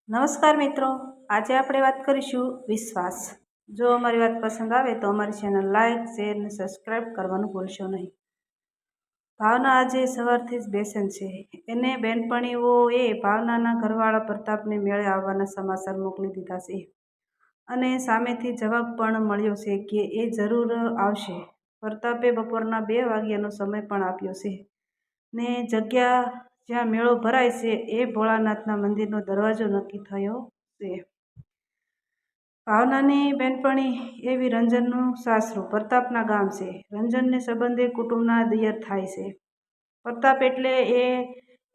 નમસ્કાર મિત્રો, આજે આપણે વાત કરીશું વિશ્વાસ. જો અમારી વાત પસંદ આવે તો અમારી ચેનલ લાઈક, શેર અને સબસ્ક્રાઈબ કરવાનું ભૂલશો નહીં. ભાવના આજે સવારથી જ બેચેન છે. એને બેનપણીઓએ ભાવનાના ઘરવાળા પ્રતાપને મેળે આવવાના સમાચાર મોકલી દીધા છે અને સામેથી જવાબ પણ મળ્યો છે કે એ જરૂર આવશે. પ્રતાપે બપોરના 2 વાગ્યાનો સમય પણ આપ્યો છે ને જગ્યા જ્યાં મેળો ભરાય છે એ ભોળાનાથના મંદિરનો દરવાજો નક્કી થયો છે. ભાવનાની બેનપણી એવી રંજનનું સાસરું પ્રતાપના ગામ છે. રંજનને સંબંધે કુટુંબના દિયર થાય છે. પ્રતાપ એટલે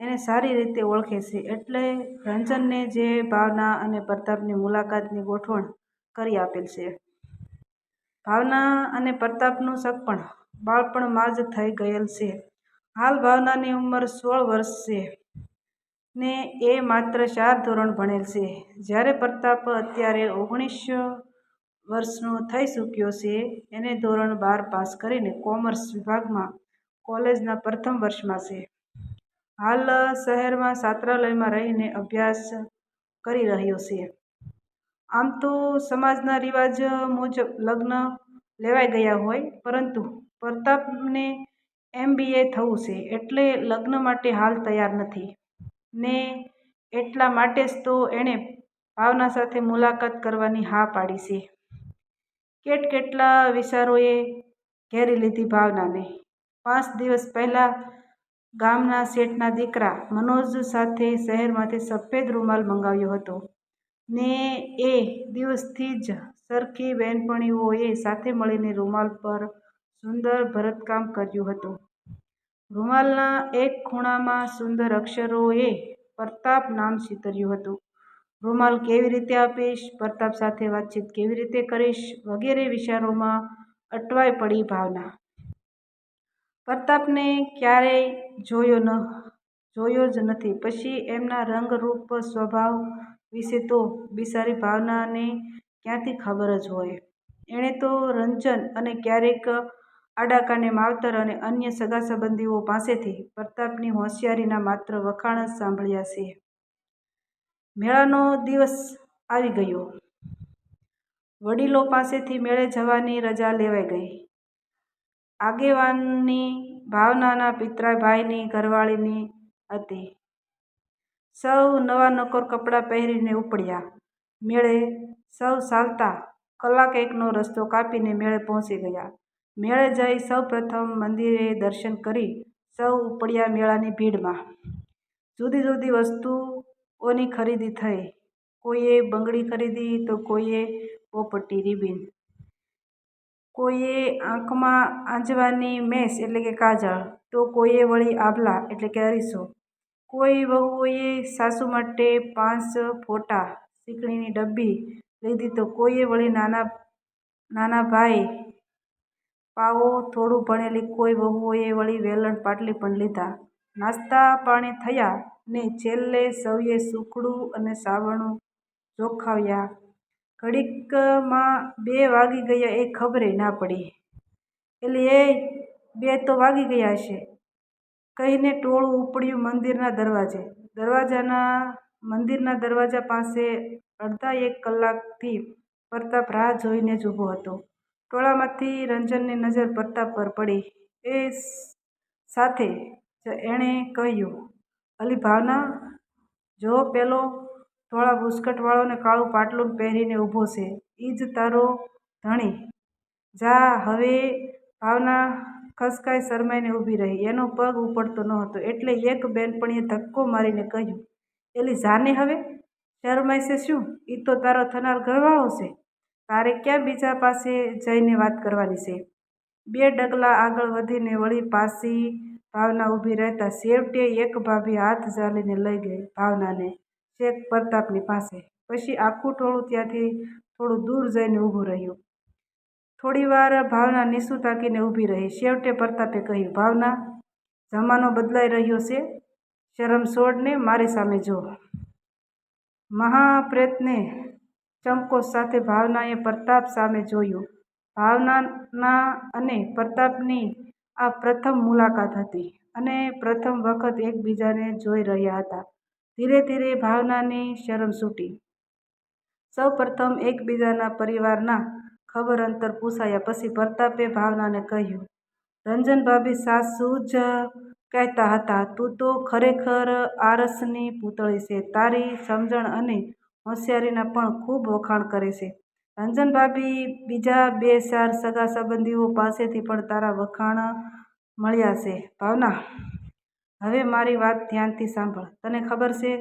એને સારી રીતે ઓળખે છે. એટલે રંજનને જે ભાવના અને પ્રતાપની મુલાકાતની ગોઠવણ કરી આપેલ છે. ભાવના અને પ્રતાપનું સગપણ બાળપણમાં જ થઈ ગયેલ છે. હાલ ભાવનાની ઉંમર 16 વર્ષ છે ને એ માત્ર 4 ધોરણ ભણેલ છે. જ્યારે પ્રતાપ અત્યારે 19 વર્ષનો થઈ ચૂક્યો છે. એને ધોરણ 12 પાસ કરીને કોમર્સ વિભાગમાં કોલેજના પ્રથમ વર્ષમાં છે. હાલ શહેરમાં છાત્રાલયમાં રહીને અભ્યાસ કરી રહ્યો છે. આમ તો સમાજના રિવાજ મુજબ લગ્ન લેવાઈ ગયા હોય, પરંતુ પ્રતાપને MBA થવું છે એટલે લગ્ન માટે હાલ તૈયાર નથી ને એટલા માટે જ તો એણે ભાવના સાથે મુલાકાત કરવાની હા પાડી છે. કેટલા વિચારોએ ઘેરી લીધી ભાવનાને. 5 દિવસ પહેલા ગામના શેઠના દીકરા મનોજ સાથે શહેરમાંથી સફેદ રૂમાલ મંગાવ્યો હતો ને એ દિવસથી જ સરખી બહેનપણીઓએ સાથે મળીને રૂમાલ પર સુંદર ભરતકામ કર્યું હતું. રૂમાલના એક ખૂણામાં સુંદર અક્ષરોએ પ્રતાપ નામ ચિતર્યું હતું. રૂમાલ કેવી રીતે આપીશ, પ્રતાપ સાથે વાતચીત કેવી રીતે કરીશ વગેરે વિચારોમાં અટવાઈ પડી ભાવના. પ્રતાપને ક્યારેય જોયો જ નથી. પછી એમના રંગ, રૂપ, સ્વભાવ વિશે તો બિચારી ભાવનાને ક્યાંથી ખબર જ હોય. એણે તો રંજન અને ક્યારેક આડાકાને માવતર અને અન્ય સગાસંબંધીઓ પાસેથી પ્રતાપની હોશિયારીના માત્ર વખાણ જ સાંભળ્યા છે. મેળાનો દિવસ આવી ગયો. વડીલો પાસેથી મેળે જવાની રજા લેવાઈ ગઈ. આગેવાની ભાવનાના પિતરાઈ ભાઈની ઘરવાળીની હતી. સૌ નવા નકોર કપડાં પહેરીને ઉપડ્યા મેળે. સૌ ચાલતા કલાક એકનો રસ્તો કાપીને મેળે પહોંચી ગયા. મેળે જઈ સૌ પ્રથમ મંદિરે દર્શન કરી સૌ ઉપડ્યા મેળાની ભીડમાં. જુદી જુદી વસ્તુઓની ખરીદી થઈ. કોઈએ બંગડી ખરીદી તો કોઈએ પોપટી, રિબીન, કોઈએ આંખમાં આંજવાની મેસ એટલે કે કાજળ તો કોઈએ વળી આભલા એટલે કે અરીસો. કોઈ વહુઓએ સાસુ માટે 5 ફોટા શીકણીની ડબ્બી લીધી તો કોઈએ વળી નાના ભાઈ પાવો થોડું ભણેલી કોઈ વહુઓએ વળી વેલણ પાટલી પણ લીધા. નાસ્તા પાણી થયા ને છેલ્લે સૌએ સુખડું અને સાવરણું જોખાવ્યા. ઘડીકમાં 2 વાગી ગયા એ ખબરે ના પડી. એલી એય 2 તો વાગી ગયા હશે કહીને ટોળું ઉપડ્યું મંદિરના દરવાજે. મંદિરના દરવાજા પાસે અડધા 1 કલાકથી પ્રતાપ રાહ જોઈને જ ઊભો હતો. ટોળામાંથી રંજનની નજર પ્રતાપ પર પડી. એ સાથે જ એણે કહ્યું, અલી ભાવના, જો પેલો ધોળા બુસ્કટવાળો ને કાળું પાટલું પહેરીને ઊભો છે ઈ જ તારો ધણી. જા હવે. ભાવના ખચકાઈ શરમાઈને ઊભી રહી. એનો પગ ઉપડતો નહોતો એટલે એક બેનપણીએ ધક્કો મારીને કહ્યું, એલી જાને હવે. શરમાય છે શું? ઈ તો તારો થનાર ઘરવાળો છે. તારે ક્યાં બીજા પાસે જઈને વાત કરવાની છે? 2 ડગલાં આગળ વધીને વળી પાછી ભાવના ઊભી રહેતા છેવટે એક ભાભી હાથ ઝાલીને લઈ ગઈ ભાવનાને છેક પ્રતાપની પાસે. પછી આખું ટોળું ત્યાંથી થોડું દૂર જઈને ઊભું રહ્યું. થોડીવાર ભાવના નીચું તાકીને ઊભી રહી. છેવટે પ્રતાપે કહ્યું, ભાવના, જમાનો બદલાઈ રહ્યો છે. શરમ છોડને મારી સામે જો. મહાપ્રયત્ને ચંપકોચ સાથે ભાવનાએ પ્રતાપ સામે જોયું. ભાવના અને પ્રતાપની આ પ્રથમ મુલાકાત હતી અને પ્રથમ વખત એકબીજાને જોઈ રહ્યા હતા. ધીરે ધીરે ભાવનાની શરમ છૂટી. સૌ પ્રથમ એકબીજાના પરિવારના ખબર અંતર પૂછાયા પછી પ્રતાપે ભાવનાને કહ્યું, રંજન ભાભી સાસુ જ કહેતા હતા, તું તો ખરેખર આરસની પૂતળી છે. તારી સમજણ અને હોશિયારીના પણ ખૂબ વખાણ કરે છે. રંજન ભાભી બીજા 2-4 સગા સંબંધીઓ પાસેથી પણ તારા વખાણ મળ્યા છે. ભાવના, હવે મારી વાત ધ્યાનથી સાંભળ. તને ખબર છે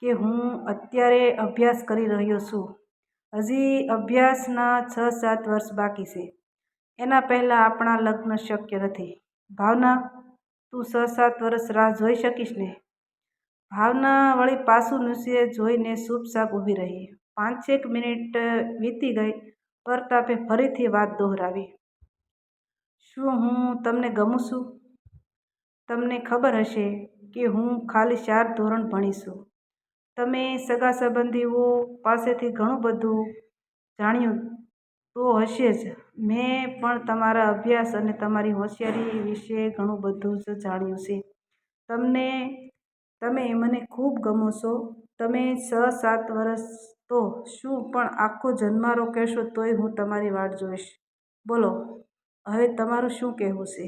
કે હું અત્યારે અભ્યાસ કરી રહ્યો છું. હજી અભ્યાસના 6-7 વર્ષ બાકી છે. એના પહેલાં આપણા લગ્ન શક્ય નથી. ભાવના, તું 6-7 વર્ષ રાહ જોઈ શકીશ ને? ભાવના વળી પાછું નીચે જોઈને ચૂપચાપ ઊભી રહી. 5-6 મિનિટ વીતી ગઈ. પ્રતાપે ફરીથી વાત દોહરાવી, શું હું તમને ગમું છું? તમને ખબર હશે કે હું ખાલી 4 ધોરણ ભણી છું. તમે સગા સંબંધીઓ પાસેથી ઘણું બધું જાણ્યું તો હશે જ. મેં પણ તમારા અભ્યાસ અને તમારી હોશિયારી વિશે ઘણું બધું જ જાણ્યું છે. તમે મને ખૂબ ગમો છો. તમે 6-7 વર્ષ તો શું પણ આખો જન્મારો કહેશો તોય હું તમારી વાટ જોઈશ. બોલો, હવે તમારું શું કહેવું છે?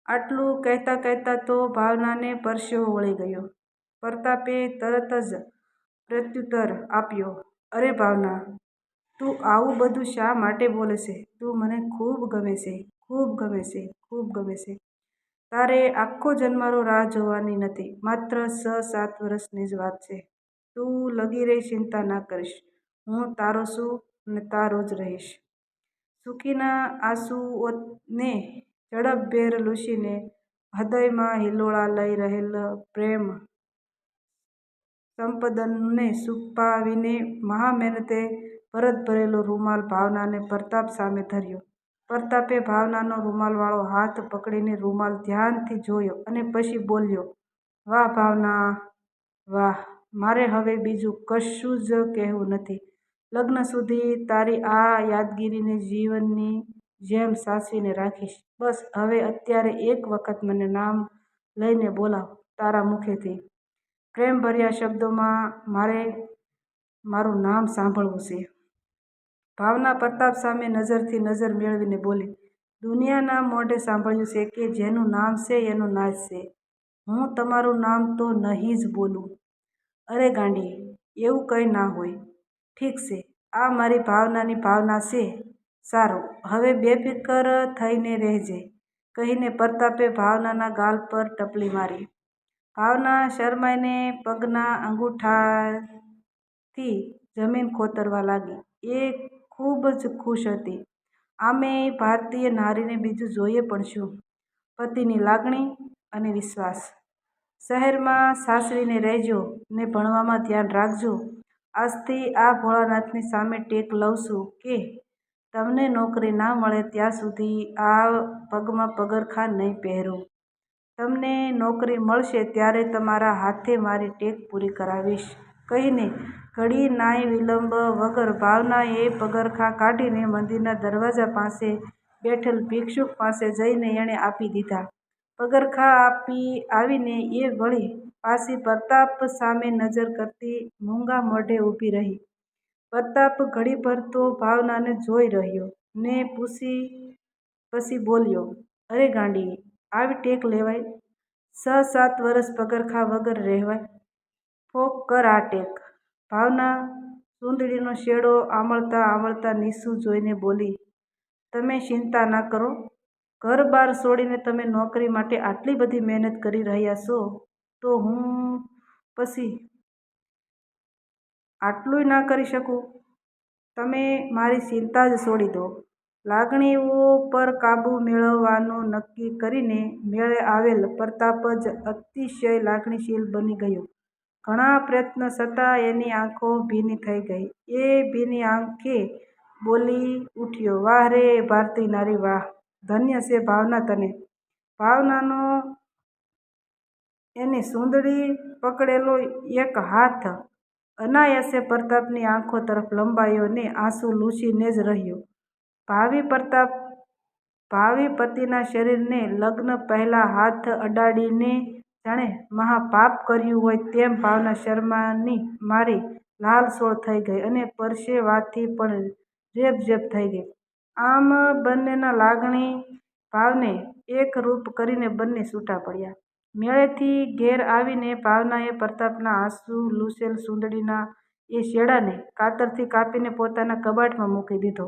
આટલું કહેતાં કહેતાં તો ભાવનાને પરસેવો વળી ગયો. પ્રતાપે તરત જ પ્રત્યુત્તર આપ્યો, અરે ભાવના, તું આવું બધું શા માટે બોલે છે? તું મને ખૂબ ગમે છે, ખૂબ ગમે છે, ખૂબ ગમે છે. તારે આખો જન્મારો રાહ જોવાની નથી. માત્ર 6-7 વર્ષની જ વાત છે. તું લગીરે ચિંતા ના કરીશ. હું તારો છું ને તારો જ રહીશ. સુખીના આંસુઓને ઝડપભેર લૂછીને હૃદયમાં હિલોળા લઈ રહેલ પ્રેમ સંપદનને છુપાવીને મહામહેનતે પરત ભરેલો રૂમાલ ભાવનાને પ્રતાપ સામે ધર્યો. પ્રતાપે ભાવનાનો રૂમાલવાળો હાથ પકડીને રૂમાલ ધ્યાનથી જોયો અને પછી બોલ્યો, વાહ ભાવના, વાહ. મારે હવે બીજું કશું જ કહેવું નથી. લગ્ન સુધી તારી આ યાદગીરીને જીવનની જેમ સાચવીને રાખીશ. બસ હવે અત્યારે એક વખત મને નામ લઈને બોલાવ તારા મુખેથી. પ્રેમભર્યા શબ્દોમાં મારે મારું નામ સાંભળવું છે. ભાવના પ્રતાપ સામે નજરથી નજર મેળવીને બોલી, દુનિયાના મોઢે સાંભળ્યું છે કે જેનું નામ છે એનો નાશ છે. હું તમારું નામ તો નહીં જ બોલું. અરે ગાંડી, એવું કંઈ ના હોય. ઠીક છે, આ મારી ભાવનાની ભાવના છે. સારું, હવે બેફિકર થઈને રહેજે, કહીને પ્રતાપે ભાવનાના ગાલ પર ટપલી મારી. ભાવના શરમાઈને પગના અંગૂઠાથી જમીન ખોતરવા લાગી. એ ખૂબ જ ખુશ હતી. આમેય ભારતીય નારીને બીજું જોઈએ પણ શું? પતિની લાગણી અને વિશ્વાસ. શહેરમાં સાસવીને રહેજો ને ભણવામાં ધ્યાન રાખજો. આજથી આ ભોળાનાથની સામે ટેક લઉં છું કે તમને નોકરી ના મળે ત્યાં સુધી આ પગમાં પગરખાં નહીં પહેરું. તમને નોકરી મળશે ત્યારે તમારા હાથે મારી ટેક પૂરી કરાવીશ, કહીને ઘડી નાઈ વિલંબ વગર ભાવનાએ પગરખાં કાઢીને મંદિરના દરવાજા પાસે બેઠેલ ભિક્ષુક પાસે જઈને એણે આપી દીધા. પગરખાં આપી આવીને એ વળી પાછી પ્રતાપ સામે નજર કરતી મૂંગા મોઢે ઊભી રહી. પ્રતાપ ઘડીભર તો ભાવનાને જોઈ રહ્યો ને પછી બોલ્યો, અરે ગાંડી, આવી ટેક લેવાય? 6-7 વર્ષ પગરખાં વગર રહેવાય? ફોક કર આ ટેક. ભાવના ચૂંદડીનો શેડો આમળતા આમળતા નીચું જોઈને બોલી, તમે ચિંતા ના કરો. ઘર-બાર છોડીને તમે નોકરી માટે આટલી બધી મહેનત કરી રહ્યા છો તો હું પછી આટલુંય ના કરી શકું? તમે મારી ચિંતા જ છોડી દો. લાગણીઓ પર કાબૂ મેળવવાનું નક્કી કરીને મેળે આવેલ પ્રતાપ જ અતિશય લાગણીશીલ બની ગયો. ઘણા પ્રયત્ન છતાં એની આંખો ભીની થઈ ગઈ. એ ભીની આંખે બોલી ઉઠ્યો, વાહ રે ભારતીય નારી, વાહ. ધન્ય છે ભાવના તને. ભાવનાનો એની ચૂંદડી પકડેલો એક હાથ અનાયાસે પ્રતાપની આંખો તરફ લંબાયો ને આંસુ લૂછીને જ રહ્યો. ભાવિ પતિના શરીરને લગ્ન પહેલાં હાથ અડાડીને જાણે મહાપાપ કર્યું હોય તેમ ભાવના શરમાની મારી લાલસોળ થઈ ગઈ અને પરસેવાથી પણ રેબઝેબ થઈ ગઈ. આમ બંનેના લાગણી ભાવને એકરૂપ કરીને બંને છૂટા પડ્યા. મેળેથી ઘેર આવીને ભાવનાએ પ્રતાપના આંસુ લૂછેલ સૂંદડીના એ શેડાને કાતરથી કાપીને પોતાના કબાટમાં મૂકી દીધો.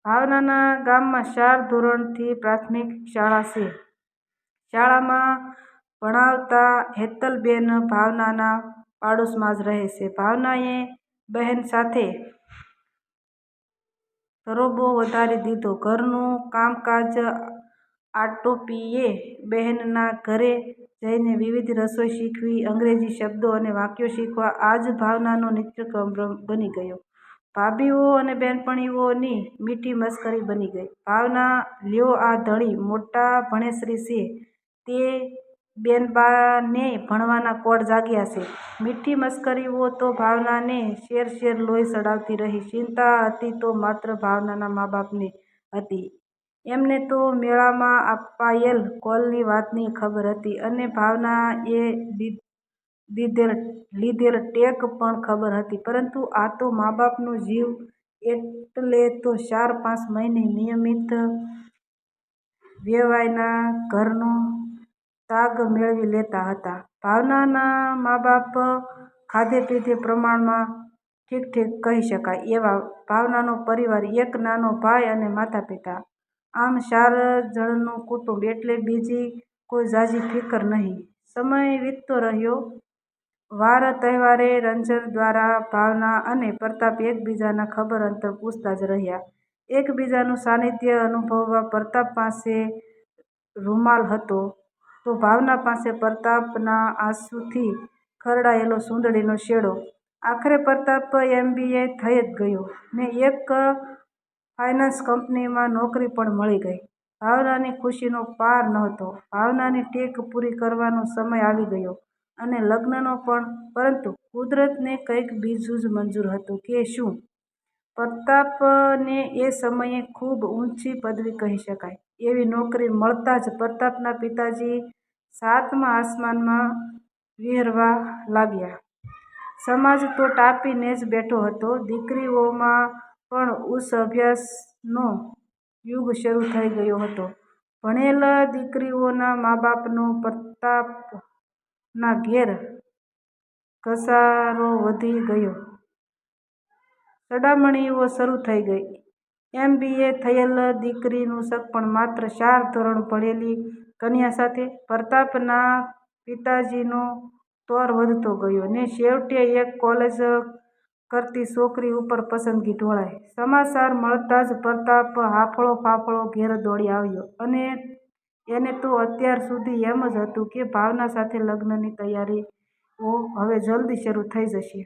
ભાવનાના ગામમાં 4 ધોરણથી પ્રાથમિક શાળા છે. શાળામાં ભણાવતા હેતલબેન ભાવનાના પાડોશમાં જ રહે છે. ભાવનાએ બહેન સાથે ધરોબો વધારી દીધો. ઘરનું કામકાજ આટોપીએ બહેનના ઘરે જઈને વિવિધ રસોઈ શીખવી, અંગ્રેજી શબ્દો અને વાક્યો શીખવા આજ ભાવનાનો નિત્યક્રમ બની ગયો. ભાભીઓ અને બહેનપણીઓની મીઠી મશ્કરી બની ગઈ. ભાવના લ્યો આ ધણી મોટા ભણેશ્રી છે તે બેનબાને ભણવાના કોડ જાગ્યા છે. મીઠી મશ્કરીઓ તો ભાવનાને શેર શેર લોહી ચડાવતી રહી. ચિંતા હતી તો માત્ર ભાવનાના મા બાપને હતી. એમને તો મેળામાં અપાયેલ કોલની વાતની ખબર હતી અને ભાવનાએ લીધેલ ટેક પણ ખબર હતી. પરંતુ આ તો મા બાપનો જીવ એટલે તો 4-5 મહિને નિયમિત વેવાઈના ઘરનો તાગ મેળવી લેતા હતા. ભાવનાના મા બાપ ખાધે પીધે પ્રમાણમાં ઠીક કહી શકાય એવા ભાવનાનો પરિવાર, એક નાનો ભાઈ અને માતા પિતા, આમ 4 જણનું કુટુંબ એટલે બીજી કોઈ ઝાઝી ફિકર નહીં. સમય વીતતો રહ્યો. વાર તહેવારે રંજન દ્વારા ભાવના અને પ્રતાપ એકબીજાના ખબર અંતર પૂછતા જ રહ્યા. એકબીજાનું સાનિધ્ય અનુભવવા પ્રતાપ પાસે રૂમાલ હતો તો ભાવના પાસે પ્રતાપના આંસુથી ખરડાયેલો સૂંદડીનો શેડો. આખરે પ્રતાપ MBA થઈ જ ગયો ને એક ફાઇનાન્સ કંપનીમાં નોકરી પણ મળી ગઈ. ભાવનાની ખુશીનો પાર નહોતો. ભાવનાની ટેક પૂરી કરવાનો સમય આવી ગયો અને લગ્નનો પણ. પરંતુ કુદરતને કંઈક બીજું જ મંજૂર હતું કે શું? પ્રતાપને એ સમયે ખૂબ ઊંચી પદવી કહી શકાય એવી નોકરી મળતાં જ પ્રતાપના પિતાજી 7મા આસમાનમાં વિહરવા લાગ્યા. સમાજ તો ટાંપીને જ બેઠો હતો. દીકરીઓમાં પણ ઉચ્ચ અભ્યાસનો યુગ શરૂ થઈ ગયો હતો. ભણેલ દીકરીઓના મા બાપનો પ્રતાપના ઘેર ઘસારો વધી ગયો. ચડામણીઓ શરૂ થઈ ગઈ. MBA થયેલ દીકરીનું સગપણ માત્ર 4 ધોરણ ભણેલી કન્યા સાથે. પ્રતાપના પિતાજીનો તોર વધતો ગયો ને છેવટે એક કોલેજ કરતી છોકરી ઉપર પસંદગી ઢોળાઈ. સમાચાર મળતાં જ પ્રતાપ હાંફળો ફાંફળો ઘેર દોડી આવ્યો અને એને તો અત્યાર સુધી એમ જ હતું કે ભાવના સાથે લગ્નની તૈયારીઓ હવે જલ્દી શરૂ થઈ જશે.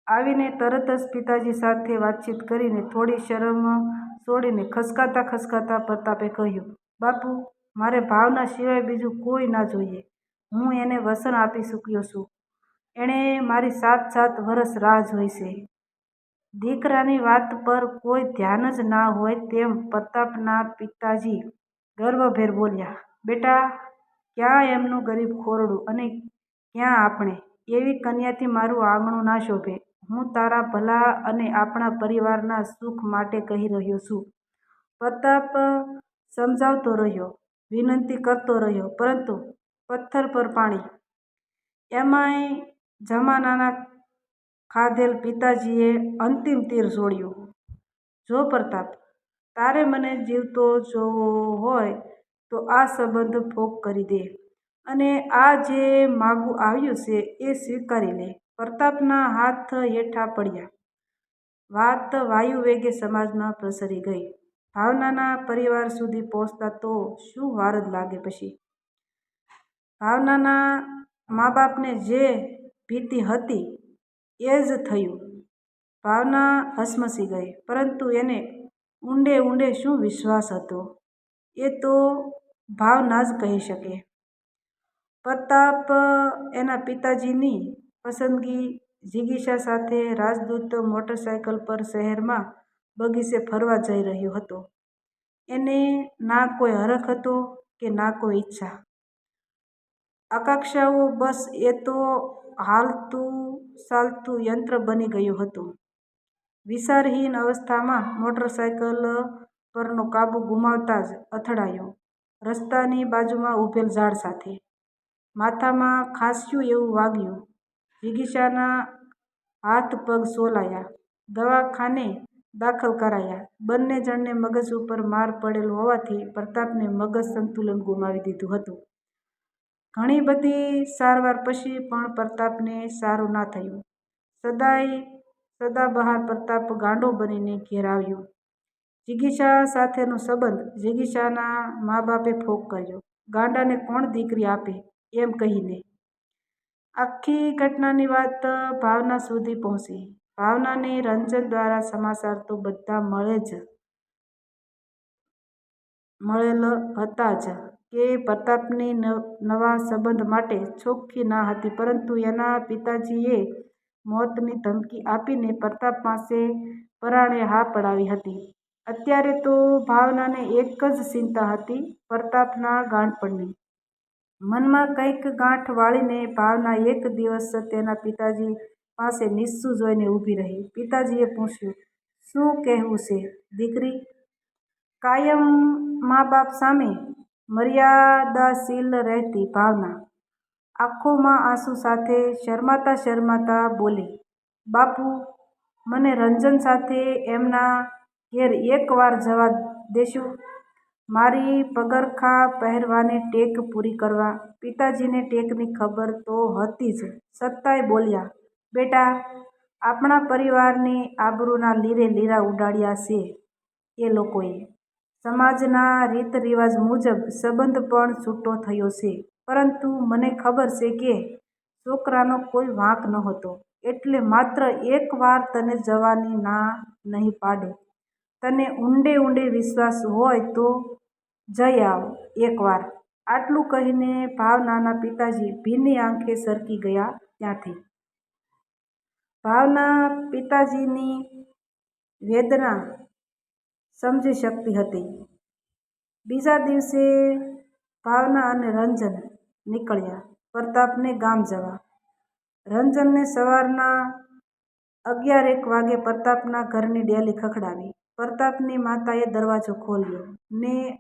આવીને તરત જ પિતાજી સાથે વાતચીત કરીને થોડી શરમ છોડીને ખચકાતા પ્રતાપે કહ્યું, બાપુ, મારે ભાવના સિવાય બીજું કોઈ ના જોઈએ. હું એને વચન આપી ચૂક્યો છું. એણે મારી 7 વરસ રાહ જોઈ છે. દીકરાની વાત પર કોઈ ધ્યાન જ ના હોય તેમ પ્રતાપના પિતાજી ગર્વભેર બોલ્યા, બેટા, ક્યાં એમનું ગરીબ ખોરડું અને ક્યાં આપણે? એવી કન્યાથી મારું આંગણું ના શોભે. હું તારા ભલા અને આપણા પરિવારના સુખ માટે કહી રહ્યો છું. પ્રતાપ સમજાવતો રહ્યો, વિનંતી કરતો રહ્યો, પરંતુ પથ્થર પર પાણી. એમાંય જમાનાના ખાધેલ પિતાજીએ અંતિમ તીર છોડ્યું. જો પ્રતાપ, તારે મને જીવતો જોવો હોય તો આ સંબંધ ફોક કરી દે અને આ જે માગું આવ્યું છે એ સ્વીકારી લે. પ્રતાપના હાથ હેઠા પડ્યા. વાત વાયુવેગે સમાજમાં પ્રસરી ગઈ. ભાવનાના પરિવાર સુધી પહોંચતા તો શું વાર જ લાગે પછી. ભાવનાના મા બાપને જે ભીતિ હતી એ જ થયું. ભાવના હચમચી ગઈ. પરંતુ એને ઊંડે ઊંડે શું વિશ્વાસ હતો એ તો ભાવના જ કહી શકે. પ્રતાપ એના પિતાજીની પસંદગી જિગીષા સાથે રાજદૂત મોટરસાયકલ પર શહેરમાં બગીચે ફરવા જઈ રહ્યો હતો. એને ના કોઈ હરખ હતો કે ના કોઈ ઈચ્છા. આકાંક્ષાઓ બસ એ તો હાલતું ચાલતું યંત્ર બની ગયું હતું. વિચારહીન અવસ્થામાં મોટરસાયકલ પરનો કાબુ ગુમાવતા જ અથડાયો રસ્તાની બાજુમાં ઊભેલ ઝાડ સાથે. માથામાં ખાસ્યું એવું વાગ્યું. જિગીશાના હાથ પગ સોલાયા. દવાખાને દાખલ કરાયા. બંને જણને મગજ ઉપર માર પડેલ હોવાથી પ્રતાપને મગજ સંતુલન ગુમાવી દીધું હતું. ઘણી બધી સારવાર પછી પણ પ્રતાપને સારું ના થયું. સદાબહાર પ્રતાપ ગાંડો બનીને ઘેર આવ્યો. જિગીશા સાથેનો સંબંધ જિગીશાના મા બાપે ફોક કર્યો. ગાંડાને કોણ દીકરી આપે એમ કહીને. આખી ઘટનાની વાત ભાવના સુધી પહોંચી. ભાવનાને રંજન દ્વારા સમાચાર તો બધા મળેલ હતા જ કે પ્રતાપની નવા સંબંધ માટે ચોખ્ખી ના હતી, પરંતુ એના પિતાજીએ મોતની ધમકી આપીને પ્રતાપ પાસે પરાણે હા પડાવી હતી. અત્યારે તો ભાવનાને એક જ ચિંતા હતી, પ્રતાપના ગાંડપણની. મનમાં કંઈક ગાંઠ વાળીને ભાવના એક દિવસ તેના પિતાજી પાસે નીચું જોઈને ઊભી રહી. પિતાજીએ પૂછ્યું, "શું કહેવું છે, દીકરી?" કાયમ મા બાપ સામે મર્યાદાશીલ રહેતી ભાવના આંખોમાં આંસુ સાથે શરમાતા શરમાતા બોલી, "બાપુ, મને રંજન સાથે એમના ઘેર એક વાર જવા દેશો? મારી પગરખાં પહેરવાની ટેક પૂરી કરવા." પિતાજીને ટેકની ખબર તો હતી જ, છતાંય બોલ્યા, "બેટા, આપણા પરિવારની આબરૂના લીરે લીરા ઉડાડ્યા છે એ લોકોએ. સમાજના રીત રિવાજ મુજબ સંબંધ પણ છૂટો થયો છે, પરંતુ મને ખબર છે કે છોકરાનો કોઈ વાંક નહોતો, એટલે માત્ર એક વાર તને જવાની ના નહીં પાડું. તને ઊંડે ઊંડે વિશ્વાસ હોય તો જઈ આવ એક વાર." આટલું કહીને ભાવનાના પિતાજી ભીની આંખે સરકી ગયા ત્યાંથી. ભાવના પિતાજીની વેદના સમજી શકતી હતી. બીજા દિવસે ભાવના અને રંજન નીકળ્યા પ્રતાપને ગામ જવા. રંજને સવારના 11 વાગે પ્રતાપના ઘરની ડેલી ખખડાવી. પ્રતાપની માતાએ દરવાજો ખોલ્યો ને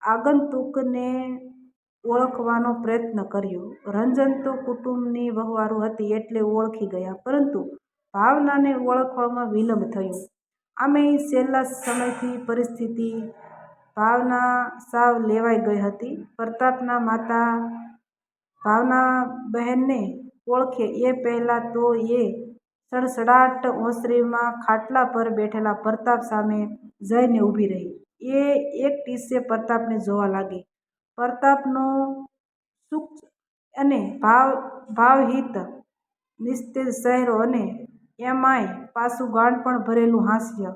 આગંતુકને ઓળખવાનો પ્રયત્ન કર્યો. રંજન તો કુટુંબની વહુવારું હતી એટલે ઓળખી ગયા, પરંતુ ભાવનાને ઓળખવામાં વિલંબ થયો. આમેય છેલ્લા સમયથી પરિસ્થિતિ ભાવના સાવ લેવાઈ ગઈ હતી. પ્રતાપના માતા ભાવનાબહેનને ઓળખે એ પહેલાં તો એ સડસડાટ ઓસરીમાં ખાટલા પર બેઠેલા પ્રતાપ સામે જઈને ઊભી રહી. એ એકટીસે પ્રતાપને જોવા લાગી. પ્રતાપનો સૂક્ષ્મ અને ભાવહિત નિસ્તેજ ચહેરો અને એમાંય પાછું ગાંડપણ ભરેલું હાસ્ય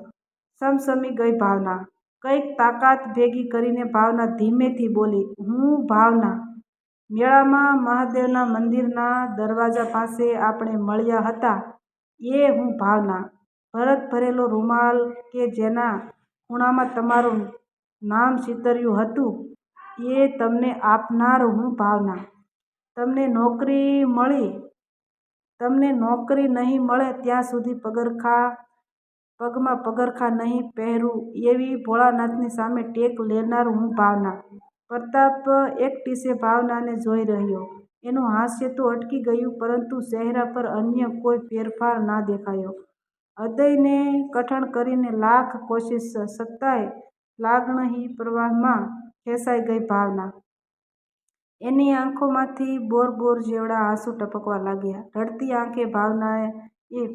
સમસમી ગઈ ભાવના. કંઈક તાકાત ભેગી કરીને ભાવના ધીમેથી બોલી, "હું ભાવના. મેળામાં મહાદેવના મંદિરના દરવાજા પાસે આપણે મળ્યા હતા એ હું ભાવના. ભરત ભરેલો રૂમાલ કે જેના ખૂણામાં તમારું નામ ચીતર્યું હતું એ તમને આપનાર હું ભાવના. તમને નોકરી નહીં મળે ત્યાં સુધી પગમાં પગરખાં નહીં પહેરું એવી ભોળાનાથની સામે ટેક લેનાર હું ભાવના." પ્રતાપ એકટીસે ભાવનાને જોઈ રહ્યો. એનું હાસ્ય તો અટકી ગયું, પરંતુ ચહેરા પર અન્ય કોઈ ફેરફાર ના દેખાયો. હૃદયને કઠણ કરીને લાખ કોશિશ છતાંય લાગણી પ્રવાહમાં ખેંચાઈ ગઈ ભાવના. એની આંખોમાંથી બોર જેવડા આંસુ ટપકવા લાગ્યા. રડતી આંખે ભાવનાએ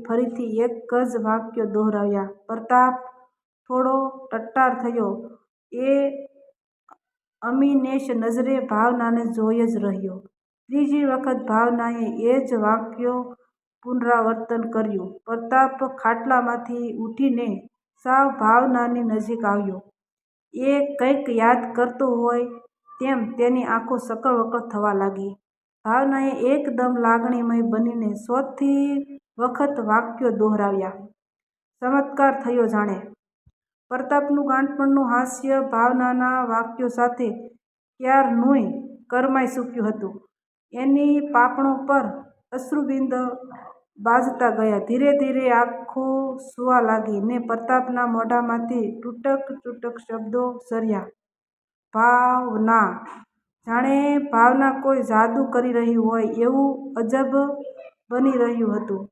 ફરીથી એક જ વાક્યો દોહરાવ્યા, "પ્રતાપ." થોડો ટટ્ટાર થયો. એ અમીનેશ નજરે ભાવનાને જોઈ જ રહ્યો. ત્રીજી વખત ભાવનાએ એ જ વાક્યો પુનરાવર્તન કર્યું. પ્રતાપ ખાટલામાંથી ઊઠીને સાવ ભાવનાની નજીક આવ્યો. એ કંઈક યાદ કરતો હોય તેમ તેની આંખો સકળવકળ થવા લાગી. ભાવનાએ એકદમ લાગણીમય બનીને ચોથી વખત વાક્યો દોહરાવ્યા. ચમત્કાર થયો જાણે. પ્રતાપનું ગાંડપણનું હાસ્ય ભાવનાના વાક્યો સાથે ક્યારનુંય કરમાઈ ચૂક્યું હતું. એની પાંપણો પર અશ્રુબિંદ બાઝતા ગયા. ધીરે ધીરે આંખો સૂવા લાગી ને પ્રતાપના મોઢામાંથી તૂટક તૂટક શબ્દો સર્યા. ભાવના. જાણે ભાવના કોઈ જાદુ કરી રહી હોય એવું અજબ બની રહ્યું હતું.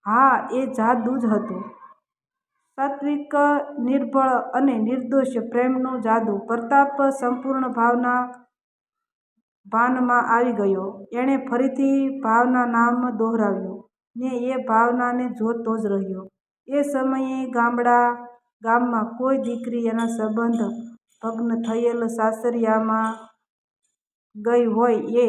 હા, એ જાદુ જ હતું. સાત્વિક, નિર્ભળ અને નિર્દોષ પ્રેમનો જાદુ. પ્રતાપ સંપૂર્ણ ભાનમાં આવી ગયો. એણે ફરીથી ભાવના નામ દોહરાવ્યું ને એ ભાવનાને જોતો જ રહ્યો. એ સમયે ગામમાં કોઈ દીકરી એના સંબંધ ભગ્ન થયેલ સાસરિયામાં ગઈ હોય એ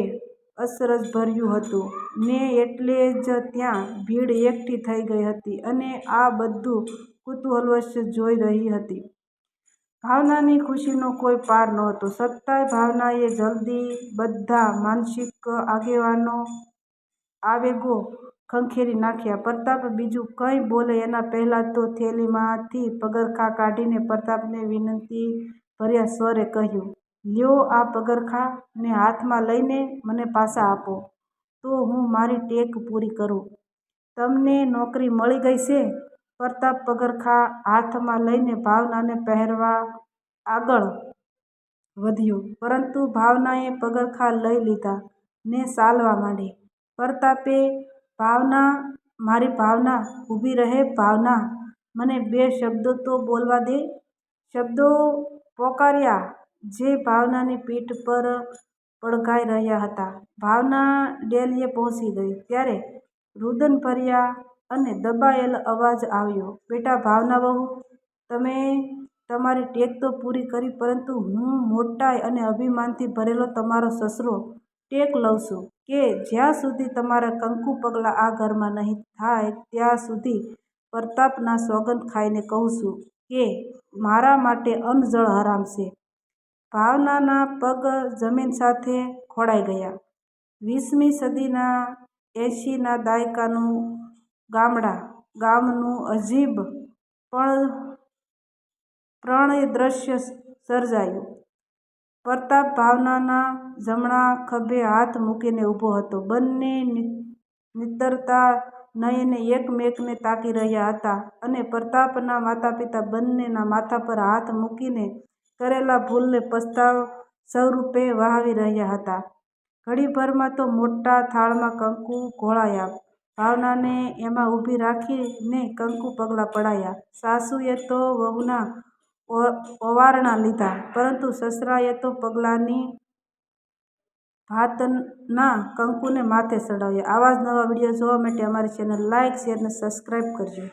અસરજભર્યું હતું ને એટલે જ ત્યાં ભીડ એકઠી થઈ ગઈ હતી અને આ બધું કુતૂહલવશ જોઈ રહી હતી. ભાવનાની ખુશીનો કોઈ પાર નહોતો. છતાંય ભાવનાએ જલ્દી બધા માનસિક આવેગો ખંખેરી નાખ્યા. પ્રતાપ બીજું કંઈ બોલે એના પહેલાં તો થેલીમાંથી પગરખાં કાઢીને પ્રતાપને વિનંતીભર્યા સ્વરે કહ્યું, "લ્યો આ પગરખાં ને હાથમાં લઈને મને પાછા આપો તો હું મારી ટેક પૂરી કરું." "તમને નોકરી મળી ગઈ છે?" પ્રતાપ પગરખાં હાથમાં લઈને ભાવનાને પહેરવા આગળ વધ્યો. પરંતુ ભાવનાએ પગરખાં લઈ લીધા ને ચાલવા માંડી. પ્રતાપે, "ભાવના, મારી ભાવના, ઊભી રહે ભાવના, મને બે શબ્દો તો બોલવા દે." શબ્દો પોકાર્યા જે ભાવનાની પીઠ પર પડઘાઈ રહ્યા હતા. ભાવના ડેલીએ પહોંચી ગઈ ત્યારે રુદનભર્યા અને દબાયેલ અવાજ આવ્યો, "બેટા ભાવના વહુ, તમે તમારી ટેક તો પૂરી કરી, પરંતુ હું મોટાઈ અને અભિમાનથી ભરેલો તમારો સસરો ટેક લઉં છું કે જ્યાં સુધી તમારા કંકુ પગલાં આ ઘરમાં નહીં થાય ત્યાં સુધી પ્રતાપના સોગંદ ખાઈને કહું છું કે મારા માટે અન્ન જળ હરામ છે." ભાવનાના પગ જમીન સાથે ખોડાઈ ગયા. 20મી સદીના 80ના દાયકાનું ગામનું અજીબ પ્રણય દ્રશ્ય સર્જાયું. પ્રતાપ ભાવનાના જમણા ખભે હાથ મૂકીને ઊભો હતો. બંને નીતરતા નયને એકમેકને તાકી રહ્યા હતા અને પ્રતાપના માતાપિતા બંનેના માથા પર હાથ મૂકીને કરેલા ભૂલને પસ્તાવ સ્વરૂપે વહાવી રહ્યા હતા. ઘડીભરમાં તો મોટા થાળમાં કંકુ ઘોળાયા. ભાવનાને એમાં ઊભી રાખીને કંકુ પગલાં પડાયા. સાસુએ તો વહુના ઓવારણા લીધા, પરંતુ સસરાએ તો પગલાંની ભાતના કંકુને માથે ચડાવ્યા. આવા જ નવા વિડીયો જોવા માટે અમારી ચેનલ લાઇક, શેર ને સબસ્ક્રાઇબ કરજો.